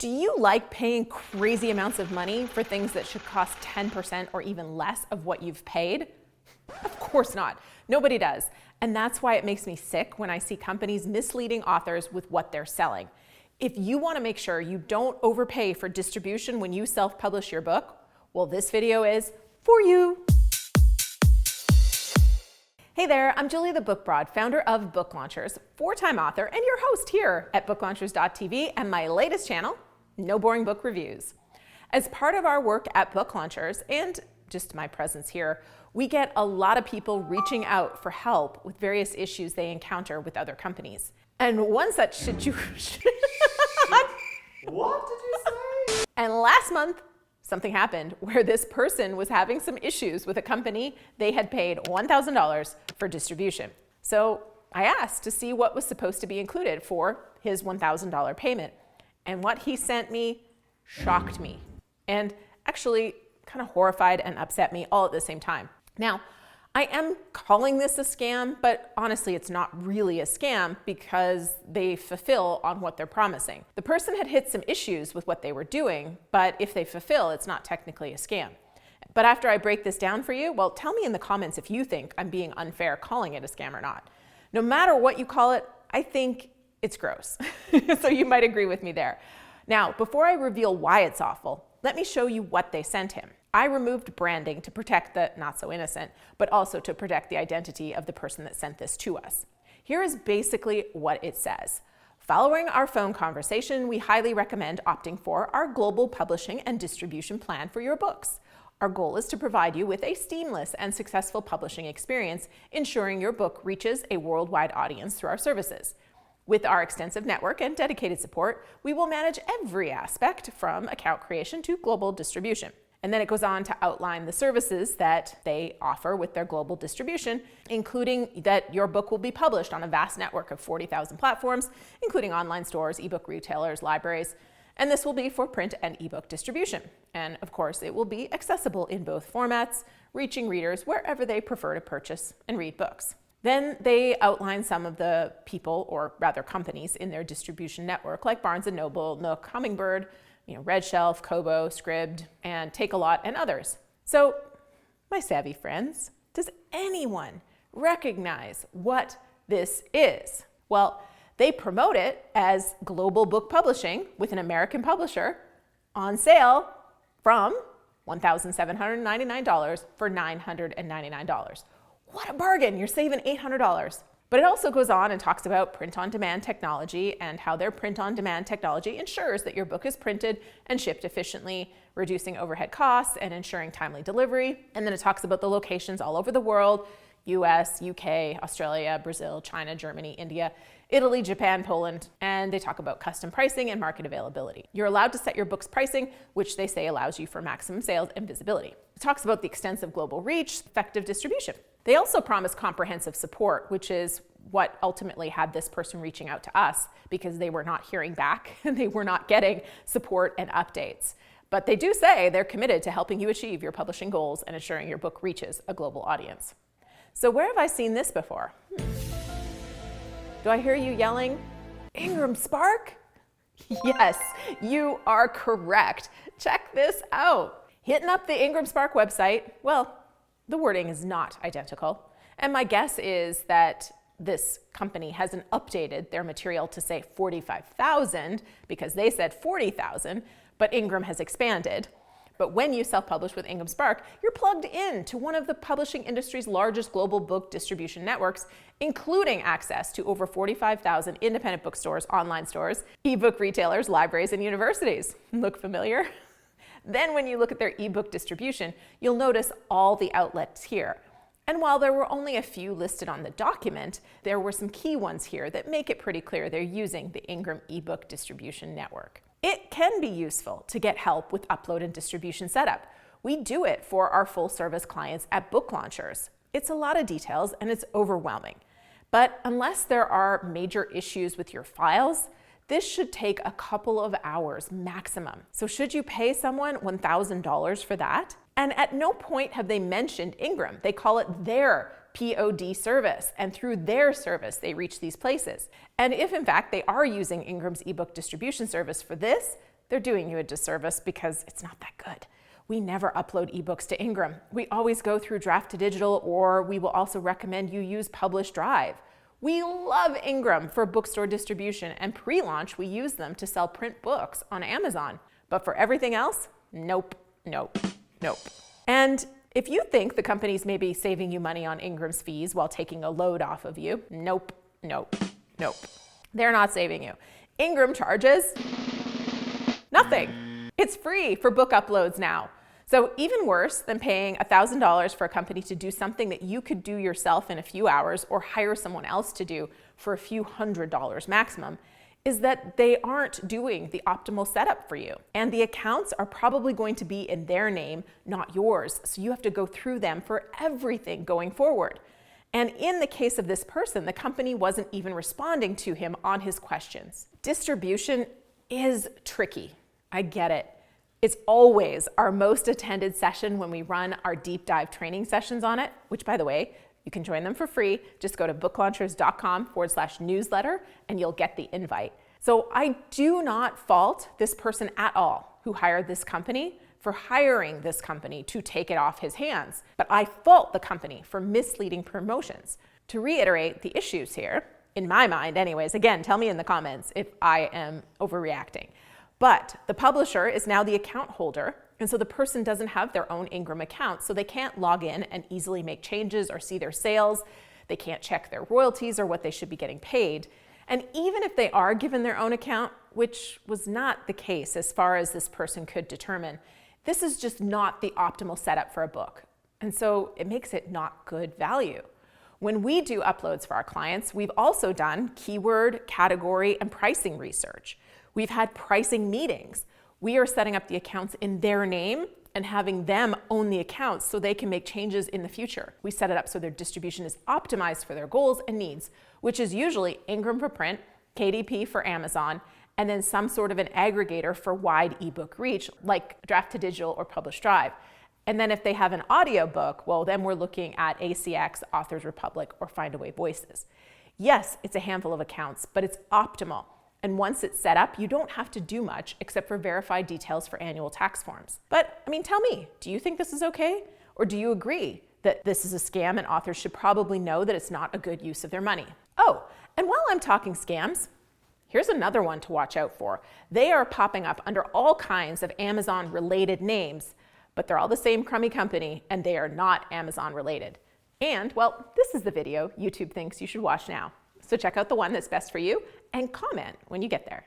Do you like paying crazy amounts of money for things that should cost 10% or even less of what you've paid? Of course not. Nobody does. And that's why it makes me sick when I see companies misleading authors with what they're selling. If you want to make sure you don't overpay for distribution when you self-publish your book, well, this video is for you. Hey there, I'm Julia the Book Broad, founder of Book Launchers, 4-time author, and your host here at booklaunchers.tv and my latest channel, No Boring Book Reviews. As part of our work at Book Launchers and just my presence here, we get a lot of people reaching out for help with various issues they encounter with other companies. And one such situation... What did you say? And last month, something happened where this person was having some issues with a company they had paid $1,000 for distribution. So I asked to see what was supposed to be included for his $1,000 payment. And what he sent me shocked me and actually kind of horrified and upset me all at the same time. Now, I am calling this a scam, but honestly, it's not really a scam because they fulfill on what they're promising. The person had hit some issues with what they were doing, but if they fulfill, it's not technically a scam. But after I break this down for you, well, tell me in the comments if you think I'm being unfair calling it a scam or not. No matter what you call it, I think it's gross. So you might agree with me there. Now, before I reveal why it's awful, let me show you what they sent him. I removed branding to protect the not so innocent, but also to protect the identity of the person that sent this to us. Here is basically what it says. Following our phone conversation, we highly recommend opting for our global publishing and distribution plan for your books. Our goal is to provide you with a seamless and successful publishing experience, ensuring your book reaches a worldwide audience through our services. With our extensive network and dedicated support, we will manage every aspect from account creation to global distribution. And then it goes on to outline the services that they offer with their global distribution, including that your book will be published on a vast network of 40,000 platforms, including online stores, ebook retailers, libraries, and this will be for print and ebook distribution. And of course, it will be accessible in both formats, reaching readers wherever they prefer to purchase and read books. Then they outline some of the people, or rather companies, in their distribution network, like Barnes & Noble, Nook, Hummingbird, Red Shelf, Kobo, Scribd, and Take-A-Lot, and others. So, my savvy friends, does anyone recognize what this is? Well, they promote it as global book publishing with an American publisher on sale from $1,799 for $999. What a bargain, you're saving $800. But it also goes on and talks about print-on-demand technology and how their print-on-demand technology ensures that your book is printed and shipped efficiently, reducing overhead costs and ensuring timely delivery. And then it talks about the locations all over the world: US, UK, Australia, Brazil, China, Germany, India, Italy, Japan, Poland, and they talk about custom pricing and market availability. You're allowed to set your book's pricing, which they say allows you for maximum sales and visibility. It talks about the extensive global reach, effective distribution. They also promise comprehensive support, which is what ultimately had this person reaching out to us because they were not hearing back and they were not getting support and updates. But they do say they're committed to helping you achieve your publishing goals and ensuring your book reaches a global audience. So where have I seen this before? Do I hear you yelling, Ingram Spark? Yes, you are correct. Check this out. Hitting up the Ingram Spark website, well, the wording is not identical. And my guess is that this company hasn't updated their material to say 45,000 because they said 40,000, but Ingram has expanded. But when you self-publish with Ingram Spark, you're plugged in to one of the publishing industry's largest global book distribution networks, including access to over 45,000 independent bookstores, online stores, ebook retailers, libraries, and universities. Look familiar? Then when you look at their ebook distribution, you'll notice all the outlets here. And while there were only a few listed on the document, there were some key ones here that make it pretty clear they're using the Ingram ebook distribution network. It can be useful to get help with upload and distribution setup. We do it for our full service clients at Book Launchers. It's a lot of details and it's overwhelming. But unless there are major issues with your files, this should take a couple of hours maximum. So should you pay someone $1,000 for that? And at no point have they mentioned Ingram. They call it their POD service, and through their service, they reach these places. And if in fact they are using Ingram's ebook distribution service for this, they're doing you a disservice because it's not that good. We never upload ebooks to Ingram. We always go through Draft to Digital, or we will also recommend you use Publish Drive. We love Ingram for bookstore distribution, and pre-launch we use them to sell print books on Amazon. But for everything else, nope, nope, nope. And if you think the company's maybe saving you money on Ingram's fees while taking a load off of you, nope, nope, nope. They're not saving you. Ingram charges nothing. It's free for book uploads now. So even worse than paying $1,000 for a company to do something that you could do yourself in a few hours or hire someone else to do for a few $100s maximum is that they aren't doing the optimal setup for you. And the accounts are probably going to be in their name, not yours. So you have to go through them for everything going forward. And in the case of this person, the company wasn't even responding to him on his questions. Distribution is tricky. I get it. It's always our most attended session when we run our deep dive training sessions on it, which, by the way, you can join them for free. Just go to booklaunchers.com/newsletter and you'll get the invite. So I do not fault this person at all who hired this company for hiring this company to take it off his hands, but I fault the company for misleading promotions. To reiterate the issues here, in my mind anyways, again, tell me in the comments if I am overreacting. But the publisher is now the account holder, and so the person doesn't have their own Ingram account, so they can't log in and easily make changes or see their sales. They can't check their royalties or what they should be getting paid. And even if they are given their own account, which was not the case as far as this person could determine, this is just not the optimal setup for a book. And so it makes it not good value. When we do uploads for our clients, we've also done keyword, category, and pricing research. We've had pricing meetings. We are setting up the accounts in their name and having them own the accounts so they can make changes in the future. We set it up so their distribution is optimized for their goals and needs, which is usually Ingram for print, KDP for Amazon, and then some sort of an aggregator for wide ebook reach, like Draft to Digital or Publish Drive. And then if they have an audio book, well, then we're looking at ACX, Authors Republic, or Findaway Voices. Yes, it's a handful of accounts, but it's optimal. And once it's set up, you don't have to do much except for verify details for annual tax forms. But I mean, tell me, do you think this is okay? Or do you agree that this is a scam and authors should probably know that it's not a good use of their money? Oh, and while I'm talking scams, here's another one to watch out for. They are popping up under all kinds of Amazon-related names, but they're all the same crummy company and they are not Amazon-related. And, well, this is the video YouTube thinks you should watch now. So check out the one that's best for you and comment when you get there.